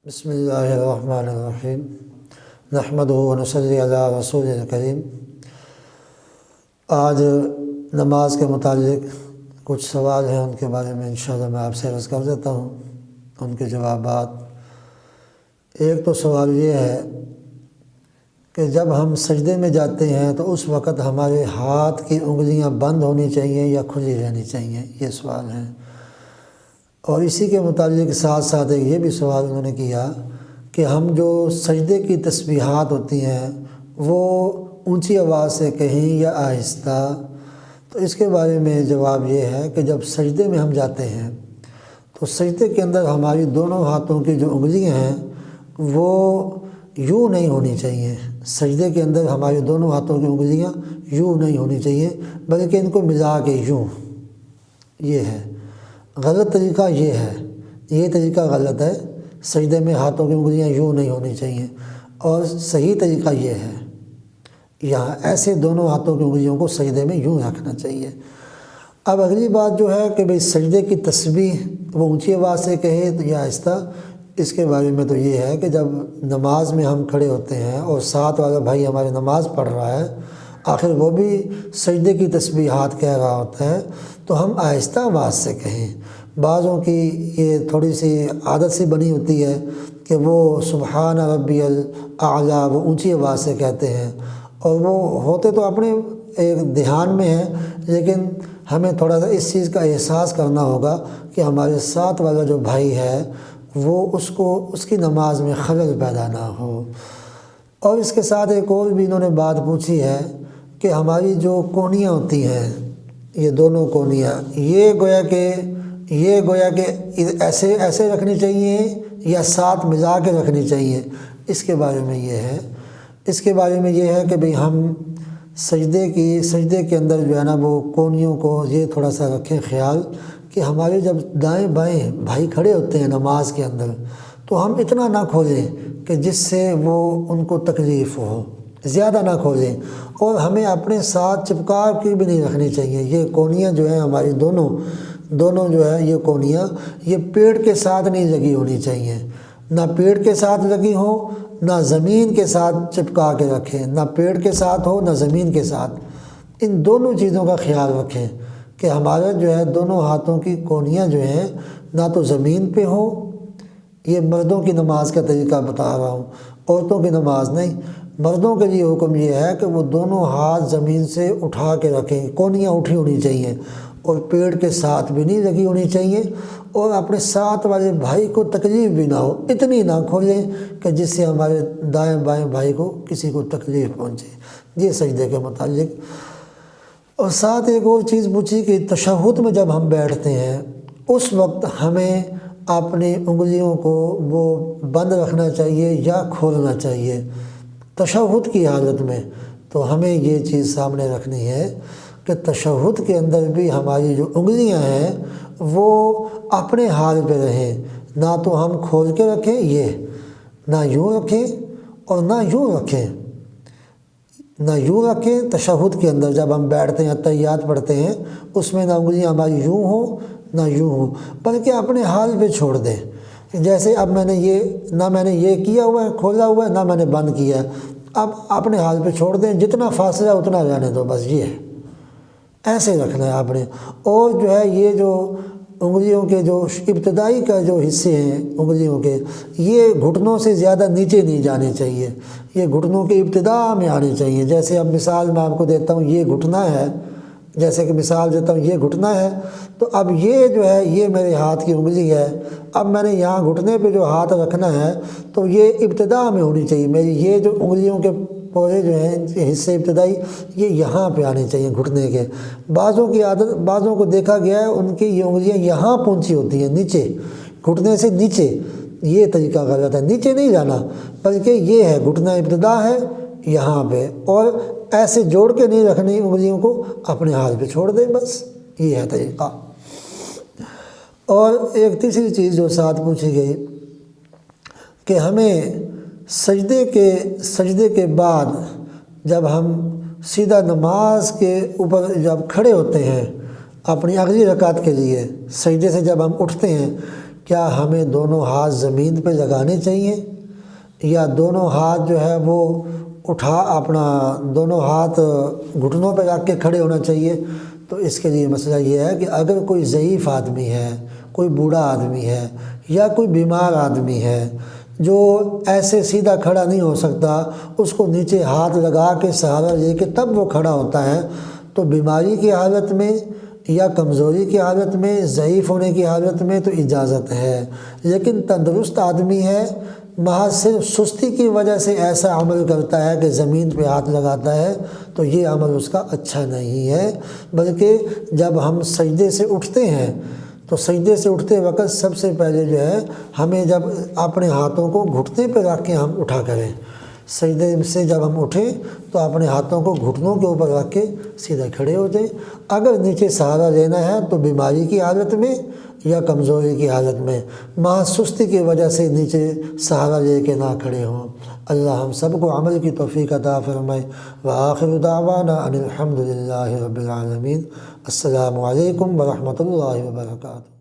بسم اللہ الرحمن الرحیم نحمدہ و نصلی علی رسول الکریم۔ آج نماز کے متعلق کچھ سوال ہیں، ان کے بارے میں انشاءاللہ میں آپ سے عرض کر دیتا ہوں ان کے جوابات۔ ایک تو سوال یہ ہے کہ جب ہم سجدے میں جاتے ہیں تو اس وقت ہمارے ہاتھ کی انگلیاں بند ہونی چاہیے یا کھلی رہنی چاہیے، یہ سوال ہے۔ اور اسی کے متعلق ساتھ ساتھ یہ بھی سوال انہوں نے کیا کہ ہم جو سجدے کی تسبیحات ہوتی ہیں وہ اونچی آواز سے کہیں یا آہستہ، تو اس کے بارے میں جواب یہ ہے کہ جب سجدے میں ہم جاتے ہیں تو سجدے کے اندر ہماری دونوں ہاتھوں کی جو انگلیاں ہیں وہ یوں نہیں ہونی چاہیے۔ سجدے کے اندر ہماری دونوں ہاتھوں کی انگلیاں یوں نہیں ہونی چاہیے، بلکہ ان کو ملا کے یوں، یہ ہے غلط طریقہ، یہ طریقہ غلط ہے۔ سجدے میں ہاتھوں کی انگلیاں یوں نہیں ہونی چاہیے، اور صحیح طریقہ یہ ہے یہاں ایسے دونوں ہاتھوں کی انگلیوں کو سجدے میں یوں رکھنا چاہیے۔ اب اگلی بات جو ہے کہ بھئی سجدے کی تسبیح وہ اونچی آواز سے کہے یا آہستہ، اس کے بارے میں تو یہ ہے کہ جب نماز میں ہم کھڑے ہوتے ہیں اور ساتھ والا بھائی ہماری نماز پڑھ رہا ہے، آخر وہ بھی سجدے کی تسبیحات کہہ رہا ہوتا ہے، تو ہم آہستہ آواز سے کہیں۔ بعضوں کی یہ تھوڑی سی عادت سی بنی ہوتی ہے کہ وہ سبحان ربی الاعلیٰ وہ اونچی آواز سے کہتے ہیں، اور وہ ہوتے تو اپنے ایک دھیان میں ہیں، لیکن ہمیں تھوڑا سا اس چیز کا احساس کرنا ہوگا کہ ہمارے ساتھ والا جو بھائی ہے وہ اس کی نماز میں خلل پیدا نہ ہو۔ اور اس کے ساتھ ایک اور بھی انہوں نے بات پوچھی ہے کہ ہماری جو کونیاں ہوتی ہیں، یہ دونوں کونیاں، یہ گویا کہ ایسے رکھنی چاہیے یا ساتھ ملا کے رکھنی چاہیے۔ اس کے بارے میں یہ ہے کہ بھئی ہم سجدے کے اندر جو ہے نا وہ کونیوں کو یہ تھوڑا سا رکھیں خیال کہ ہمارے جب دائیں بائیں بھائی کھڑے ہوتے ہیں نماز کے اندر، تو ہم اتنا نہ کھولیں کہ جس سے وہ ان کو تکلیف ہو، زیادہ نہ کھولیں، اور ہمیں اپنے ساتھ چپکا کے بھی نہیں رکھنی چاہیے۔ یہ کونیاں جو ہیں ہماری دونوں جو ہے یہ کونیاں، یہ پیڑ کے ساتھ نہیں لگی ہونی چاہیے، نہ پیڑ کے ساتھ لگی ہوں نہ زمین کے ساتھ چپکا کے رکھیں، نہ پیڑ کے ساتھ ہو نہ زمین کے ساتھ۔ ان دونوں چیزوں کا خیال رکھیں کہ ہمارا جو ہے دونوں ہاتھوں کی کونیاں جو ہیں نہ تو زمین پہ ہوں، یہ مردوں کی نماز کا طریقہ بتا رہا ہوں، عورتوں کی نماز نہیں۔ مردوں کے لیے حکم یہ ہے کہ وہ دونوں ہاتھ زمین سے اٹھا کے رکھیں، کونیاں اٹھی ہونی چاہیے، اور پیڑ کے ساتھ بھی نہیں لگی ہونی چاہیے، اور اپنے ساتھ والے بھائی کو تکلیف بھی نہ ہو، اتنی نہ کھولیں کہ جس سے ہمارے دائیں بائیں بھائی کو کسی کو تکلیف پہنچے۔ یہ سجدے کے متعلق۔ اور ساتھ ایک اور چیز پوچھی کہ تشہد میں جب ہم بیٹھتے ہیں اس وقت ہمیں اپنی انگلیوں کو وہ بند رکھنا چاہیے یا کھولنا چاہیے۔ تشہد کی حالت میں تو ہمیں یہ چیز سامنے رکھنی ہے کہ تشہد کے اندر بھی ہماری جو انگلیاں ہیں وہ اپنے حال پہ رہیں، نہ تو ہم کھول کے رکھیں، یہ نہ یوں رکھیں اور نہ یوں رکھیں، تشہد کے اندر جب ہم بیٹھتے ہیں تحیات پڑھتے ہیں اس میں نہ انگلیاں ہماری یوں ہوں نہ یوں ہوں، بلکہ اپنے حال پہ چھوڑ دیں۔ جیسے اب میں نے یہ کیا ہوا ہے، کھولا ہوا ہے، نہ میں نے بند کیا ہے، اب اپنے حال پہ چھوڑ دیں، جتنا فاصلہ اتنا رہنے دو، بس یہ ہے، ایسے رکھنا ہے آپ نے۔ اور جو ہے یہ جو انگلیوں کے جو ابتدائی کا جو حصے ہیں انگلیوں کے، یہ گھٹنوں سے زیادہ نیچے نہیں جانے چاہیے، یہ گھٹنوں کے ابتدا میں آنے چاہیے۔ جیسے اب مثال میں آپ کو دیتا ہوں، یہ گھٹنا ہے، جیسے کہ مثال دیتا ہوں یہ گھٹنا ہے، تو اب یہ جو ہے یہ میرے ہاتھ کی انگلی ہے، اب میں نے یہاں گھٹنے پہ جو ہاتھ رکھنا ہے تو یہ ابتدا میں ہونی چاہیے میری، یہ جو انگلیوں کے پورے جو ہیں حصے ابتدائی یہ یہاں پہ آنے چاہیے گھٹنے کے۔ بعضوں کو دیکھا گیا ہے ان کی یہ انگلیاں یہاں پہنچی ہوتی ہیں، نیچے گھٹنے سے نیچے، یہ طریقہ غلط ہے، نیچے نہیں جانا، بلکہ یہ ہے گھٹنا ابتدا ہے یہاں پہ، اور ایسے جوڑ کے نہیں رکھنی انگلیوں کو، اپنے حال پہ چھوڑ دیں، بس یہ ہے طریقہ۔ اور ایک تیسری چیز جو ساتھ پوچھی گئی کہ ہمیں سجدے کے بعد جب ہم سیدھا نماز کے اوپر جب کھڑے ہوتے ہیں اپنی اگلی رکعت کے لیے، سجدے سے جب ہم اٹھتے ہیں کیا ہمیں دونوں ہاتھ زمین پہ لگانے چاہیے یا دونوں ہاتھ جو ہے وہ اپنا دونوں ہاتھ گھٹنوں پہ رکھ کے کھڑے ہونا چاہیے؟ تو اس کے لیے مسئلہ یہ ہے کہ اگر کوئی ضعیف آدمی ہے، کوئی بوڑھا آدمی ہے یا کوئی بیمار آدمی ہے جو ایسے سیدھا کھڑا نہیں ہو سکتا، اس کو نیچے ہاتھ لگا کے سہارا لے کے تب وہ کھڑا ہوتا ہے، تو بیماری کی حالت میں یا کمزوری کی حالت میں، ضعیف ہونے کی حالت میں تو اجازت ہے۔ لیکن تندرست آدمی ہے، محض صرف سستی کی وجہ سے ایسا عمل کرتا ہے کہ زمین پہ ہاتھ لگاتا ہے، تو یہ عمل اس کا اچھا نہیں ہے۔ بلکہ جب ہم سجدے سے اٹھتے ہیں تو سجدے سے اٹھتے وقت سب سے پہلے جو ہے ہمیں جب اپنے ہاتھوں کو گھٹنے پہ رکھ کے ہم اٹھا کریں، سجدے سے جب ہم اٹھیں تو اپنے ہاتھوں کو گھٹنوں کے اوپر رکھ کے سیدھا کھڑے ہو جائیں۔ اگر نیچے سہارا لینا ہے تو بیماری کی حالت میں یا کمزوری کی حالت میں، محض سستی کی وجہ سے نیچے سہارا لے کے نہ کھڑے ہوں۔ اللہ ہم سب کو عمل کی توفیق عطا فرمائے۔ وآخر دعوانا ان الحمد للہ رب العالمین۔ السلام علیکم ورحمۃ اللہ وبرکاتہ۔